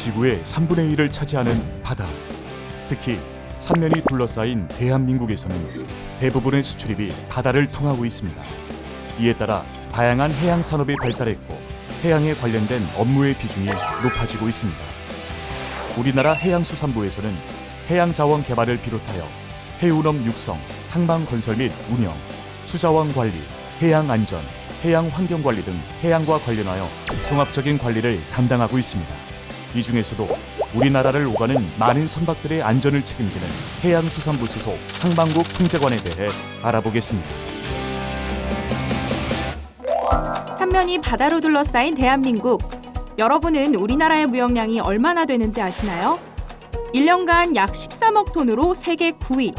지구의 3분의 1을 차지하는 바다. 특히 삼면이 둘러싸인 대한민국에서는 대부분의 수출입이 바다를 통하고 있습니다. 이에 따라 다양한 해양 산업이 발달했고 해양에 관련된 업무의 비중이 높아지고 있습니다. 우리나라 해양수산부에서는 해양자원 개발을 비롯하여 해운업 육성, 항만건설 및 운영, 수자원 관리, 해양안전, 해양환경관리 등 해양과 관련하여 종합적인 관리를 담당하고 있습니다. 이 중에서도 우리나라를 오가는 많은 선박들의 안전을 책임지는 해양수산부 소속 항만국 통제관에 대해 알아보겠습니다. 삼면이 바다로 둘러싸인 대한민국. 여러분은 우리나라의 무역량이 얼마나 되는지 아시나요? 1년간 약 13억 톤으로 세계 9위.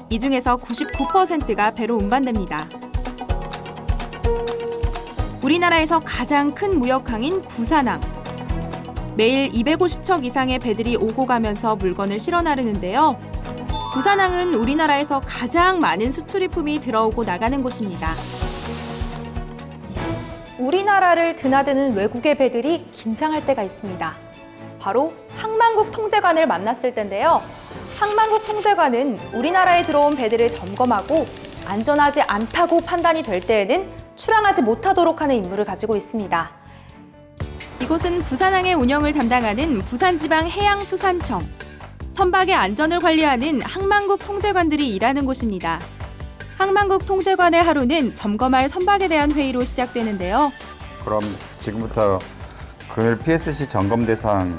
이 중에서 99%가 배로 운반됩니다. 우리나라에서 가장 큰 무역항인 부산항. 매일 250척 이상의 배들이 오고 가면서 물건을 실어 나르는데요. 부산항은 우리나라에서 가장 많은 수출입품이 들어오고 나가는 곳입니다. 우리나라를 드나드는 외국의 배들이 긴장할 때가 있습니다. 바로 항만국 통제관을 만났을 때인데요. 항만국 통제관은 우리나라에 들어온 배들을 점검하고 안전하지 않다고 판단이 될 때에는 출항하지 못하도록 하는 임무를 가지고 있습니다. 이곳은 부산항의 운영을 담당하는 부산지방해양수산청. 선박의 안전을 관리하는 항만국 통제관들이 일하는 곳입니다. 항만국 통제관의 하루는 점검할 선박에 대한 회의로 시작되는데요. 그럼 지금부터 금일 PSC 점검 대상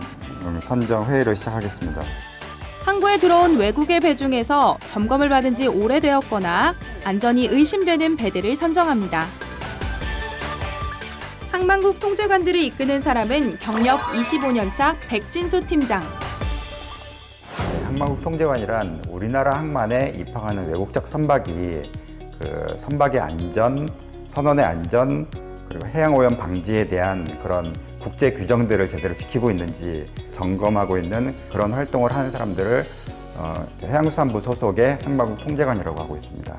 선정 회의를 시작하겠습니다. 항구에 들어온 외국의 배 중에서 점검을 받은 지 오래되었거나 안전이 의심되는 배들을 선정합니다. 항만국 통제관들을 이끄는 사람은 경력 25년차 백진소 팀장. 항만국 통제관이란 우리나라 항만에 입항하는 외국적 선박이 그 선박의 안전, 선원의 안전, 그리고 해양 오염 방지에 대한 그런 국제 규정들을 제대로 지키고 있는지 점검하고 있는 그런 활동을 하는 사람들을 해양수산부 소속의 항만국 통제관이라고 하고 있습니다.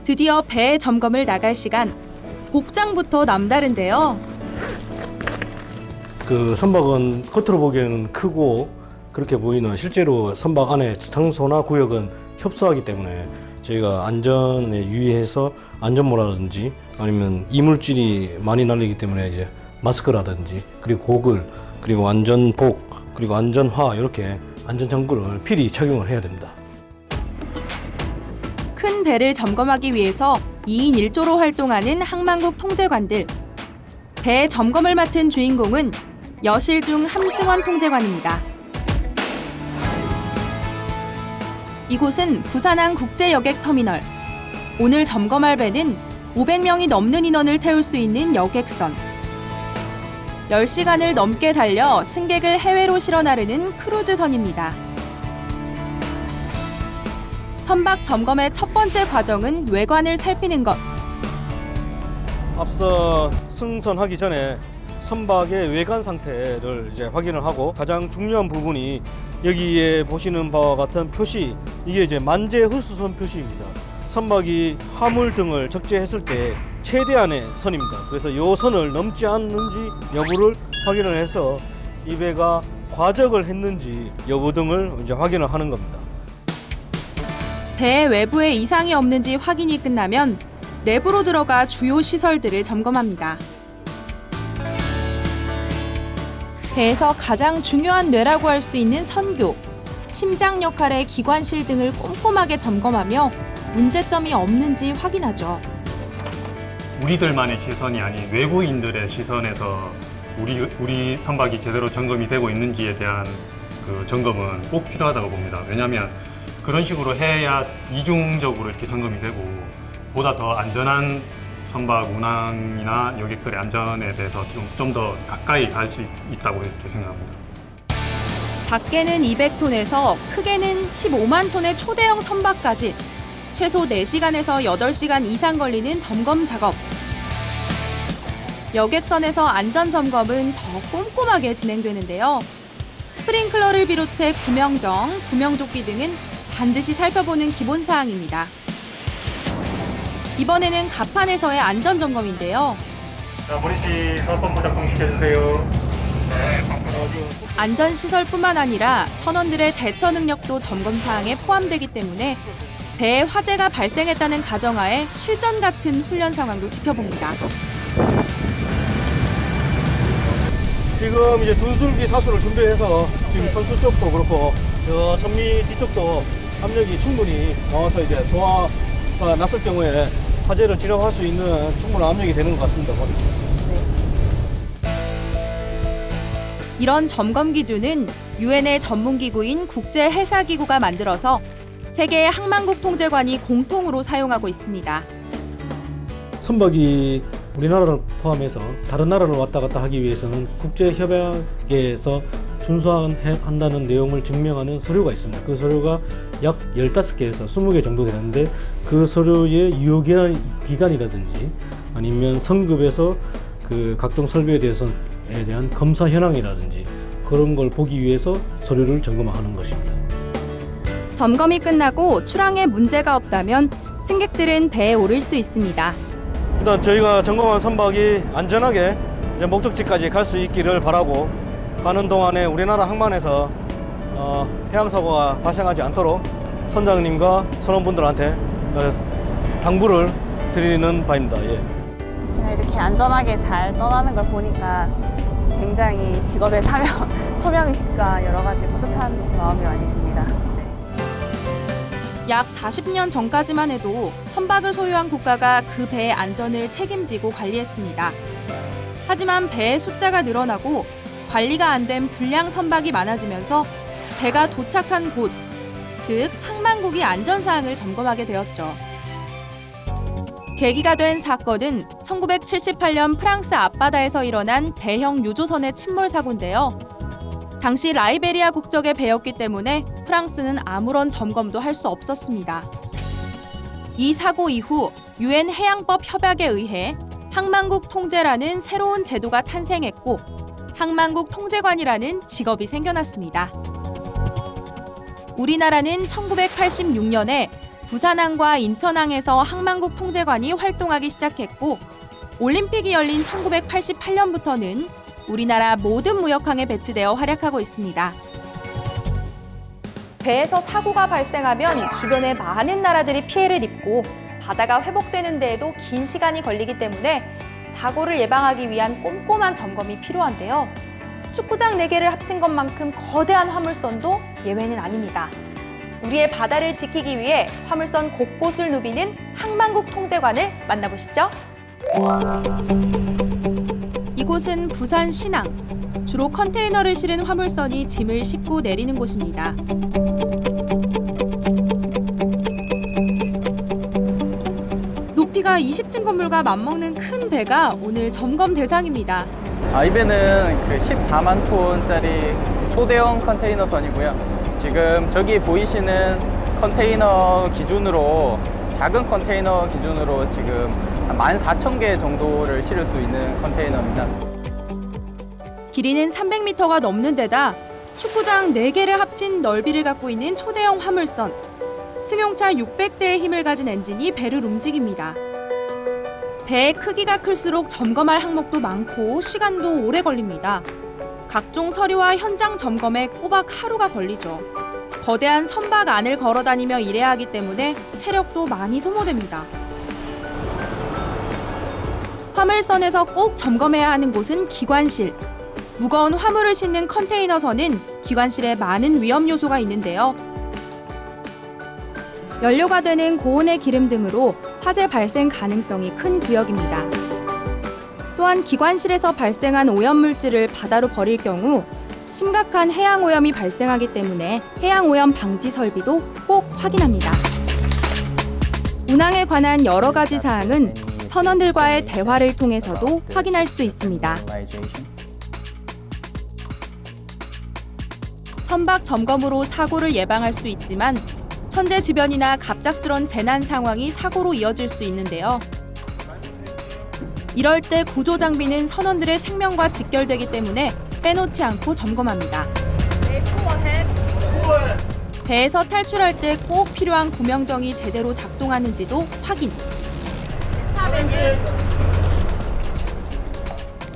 드디어 배 점검을 나갈 시간. 복장부터 남다른데요. 그 선박은 겉으로 보기에는 크고 그렇게 보이는 실제로 선박 안에 장소나 구역은 협소하기 때문에 저희가 안전에 유의해서 안전모라든지 아니면 이물질이 많이 날리기 때문에 이제 마스크라든지 그리고 고글 그리고 안전복 그리고 안전화 이렇게 안전장구를 필히 착용을 해야 됩니다. 큰 배를 점검하기 위해서 2인 1조로 활동하는 항만국 통제관들. 배 점검을 맡은 주인공은 여실중 함승원 통제관입니다. 이곳은 부산항 국제여객터미널. 오늘 점검할 배는 500명이 넘는 인원을 태울 수 있는 여객선. 10시간을 넘게 달려 승객을 해외로 실어 나르는 크루즈선입니다. 선박 점검의 첫 번째 과정은 외관을 살피는 것. 앞서 승선하기 전에 선박의 외관 상태를 이제 확인을 하고 가장 중요한 부분이 여기에 보시는 바와 같은 표시, 이게 이제 만재 흡수선 표시입니다. 선박이 화물 등을 적재했을 때 최대한의 선입니다. 그래서 이 선을 넘지 않는지 여부를 확인을 해서 이 배가 과적을 했는지 여부 등을 이제 확인을 하는 겁니다. 배 외부에 이상이 없는지 확인이 끝나면 내부로 들어가 주요 시설들을 점검합니다. 배에서 가장 중요한 뇌라고 할 수 있는 선교, 심장 역할의 기관실 등을 꼼꼼하게 점검하며 문제점이 없는지 확인하죠. 우리들만의 시선이 아닌 외국인들의 시선에서 우리 선박이 제대로 점검이 되고 있는지에 대한 그 점검은 꼭 필요하다고 봅니다. 왜냐하면 그런 식으로 해야 이중적으로 이렇게 점검이 되고 보다 더 안전한 선박 운항이나 여객들의 안전에 대해서 좀 더 가까이 갈 수 있다고 이렇게 생각합니다. 작게는 200톤에서 크게는 15만 톤의 초대형 선박까지 최소 4시간에서 8시간 이상 걸리는 점검 작업. 여객선에서 안전 점검은 더 꼼꼼하게 진행되는데요. 스프링클러를 비롯해 구명정, 구명조끼 등은 반드시 살펴보는 기본 사항입니다. 이번에는 갑판에서의 안전 점검인데요. 자, 모니티 사업본부 작동시켜주세요. 네, 안전시설뿐만 아니라 선원들의 대처 능력도 점검 사항에 포함되기 때문에 배에 화재가 발생했다는 가정하에 실전 같은 훈련 상황도 지켜봅니다. 지금 이제 두줄기 사수를 준비해서 지금 선수 쪽도 그렇고 저 선미 뒤쪽도 압력이 충분히 나와서 이제 소화가 났을 경우에 화재를 진압할 수 있는 충분한 압력이 되는 것 같습니다. 이런 점검 기준은 유엔의 전문기구인 국제해사기구가 만들어서 세계의 항만국 통제관이 공통으로 사용하고 있습니다. 선박이 우리나라를 포함해서 다른 나라를 왔다 갔다 하기 위해서는 국제협약에서 준수한다는 내용을 증명하는 서류가 있습니다. 그 서류가 약 15개에서 20개 정도 되는데 그 서류의 유효기간이라든지 아니면 성급에서 그 각종 설비에 대한 검사 현황이라든지 그런 걸 보기 위해서 서류를 점검하는 것입니다. 점검이 끝나고 출항에 문제가 없다면 승객들은 배에 오를 수 있습니다. 일단 저희가 점검한 선박이 안전하게 이제 목적지까지 갈 수 있기를 바라고 가는 동안에 우리나라 항만에서 해양 사고가 발생하지 않도록 선장님과 선원분들한테 당부를 드리는 바입니다. 예. 그냥 이렇게 안전하게 잘 떠나는 걸 보니까 굉장히 직업의 소명의식과 여러 가지 뿌듯한 마음이 많이 듭니다. 약 40년 전까지만 해도 선박을 소유한 국가가 그 배의 안전을 책임지고 관리했습니다. 하지만 배의 숫자가 늘어나고 관리가 안 된 불량 선박이 많아지면서 배가 도착한 곳, 즉 항만국이 안전사항을 점검하게 되었죠. 계기가 된 사건은 1978년 프랑스 앞바다에서 일어난 대형 유조선의 침몰 사고인데요. 당시 라이베리아 국적의 배였기 때문에 프랑스는 아무런 점검도 할 수 없었습니다. 이 사고 이후 유엔 해양법 협약에 의해 항만국 통제라는 새로운 제도가 탄생했고 항만국 통제관이라는 직업이 생겨났습니다. 우리나라는 1986년에 부산항과 인천항에서 항만국 통제관이 활동하기 시작했고 올림픽이 열린 1988년부터는 우리나라 모든 무역항에 배치되어 활약하고 있습니다. 배에서 사고가 발생하면 주변의 많은 나라들이 피해를 입고 바다가 회복되는 데에도 긴 시간이 걸리기 때문에 사고를 예방하기 위한 꼼꼼한 점검이 필요한데요. 축구장 4개를 합친 것만큼 거대한 화물선도 예외는 아닙니다. 우리의 바다를 지키기 위해 화물선 곳곳을 누비는 항만국 통제관을 만나보시죠. 이곳은 부산 신항. 주로 컨테이너를 실은 화물선이 짐을 싣고 내리는 곳입니다. 높이가 20층 건물과 맞먹는 큰 배가 오늘 점검 대상입니다. 이 배는 그 14만 톤짜리 초대형 컨테이너선이고요. 지금 저기 보이시는 컨테이너 기준으로 작은 컨테이너 기준으로 지금 한 14,000개 정도를 실을 수 있는 컨테이너입니다. 길이는 300m가 넘는 데다 축구장 4개를 합친 넓이를 갖고 있는 초대형 화물선. 승용차 600대의 힘을 가진 엔진이 배를 움직입니다. 배의 크기가 클수록 점검할 항목도 많고 시간도 오래 걸립니다. 각종 서류와 현장 점검에 꼬박 하루가 걸리죠. 거대한 선박 안을 걸어 다니며 일해야 하기 때문에 체력도 많이 소모됩니다. 화물선에서 꼭 점검해야 하는 곳은 기관실. 무거운 화물을 싣는 컨테이너선은 기관실에 많은 위험 요소가 있는데요. 연료가 되는 고온의 기름 등으로 화재 발생 가능성이 큰 구역입니다. 또한 기관실에서 발생한 오염물질을 바다로 버릴 경우 심각한 해양오염이 발생하기 때문에 해양오염 방지 설비도 꼭 확인합니다. 운항에 관한 여러 가지 사항은 선원들과의 대화를 통해서도 확인할 수 있습니다. 선박 점검으로 사고를 예방할 수 있지만 천재지변이나 갑작스런 재난 상황이 사고로 이어질 수 있는데요. 이럴 때 구조 장비는 선원들의 생명과 직결되기 때문에 빼놓지 않고 점검합니다. 배에서 탈출할 때 꼭 필요한 구명정이 제대로 작동하는지도 확인.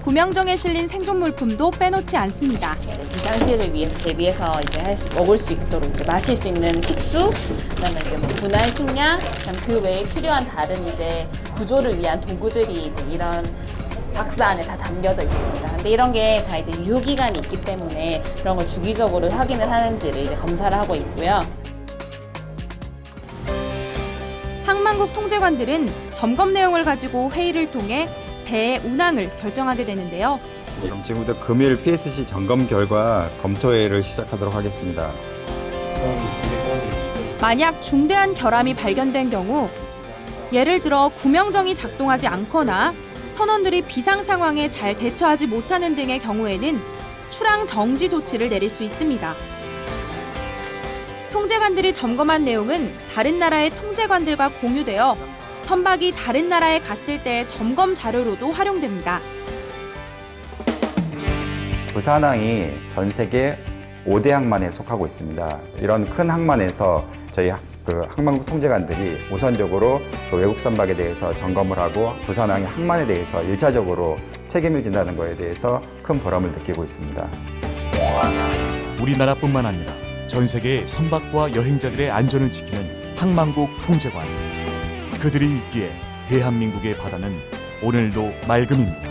구명정에 실린 생존 물품도 빼놓지 않습니다. 비상시를 대비해서 이제 먹을 수 있도록 이제 마실 수 있는 식수, 그다음에 이제 뭐 분할 식량, 그다음 그 외에 필요한 다른 이제 구조를 위한 도구들이 이제 이런 박스 안에 다 담겨져 있습니다. 근데 이런 게 다 이제 유효 기간이 있기 때문에 그런 걸 주기적으로 확인을 하는지를 이제 검사를 하고 있고요. 항만국 통제관들은 점검 내용을 가지고 회의를 통해 배의 운항을 결정하게 되는데요. 그럼 지금부터 금일 PSC 점검 결과 검토회의를 시작하도록 하겠습니다. 만약 중대한 결함이 발견된 경우, 예를 들어 구명정이 작동하지 않거나 선원들이 비상 상황에 잘 대처하지 못하는 등의 경우에는 출항 정지 조치를 내릴 수 있습니다. 통제관들이 점검한 내용은 다른 나라의 통제관들과 공유되어 선박이 다른 나라에 갔을 때의 점검 자료로도 활용됩니다. 부산항이 전 세계 5대 항만에 속하고 있습니다. 이런 큰 항만에서 저희 항만국 통제관들이 우선적으로 그 외국 선박에 대해서 점검을 하고 부산항의 항만에 대해서 1차적으로 책임을 진다는 것에 대해서 큰 보람을 느끼고 있습니다. 우리나라뿐만 아니라 전 세계의 선박과 여행자들의 안전을 지키는 항만국 통제관. 그들이 있기에 대한민국의 바다는 오늘도 맑음입니다.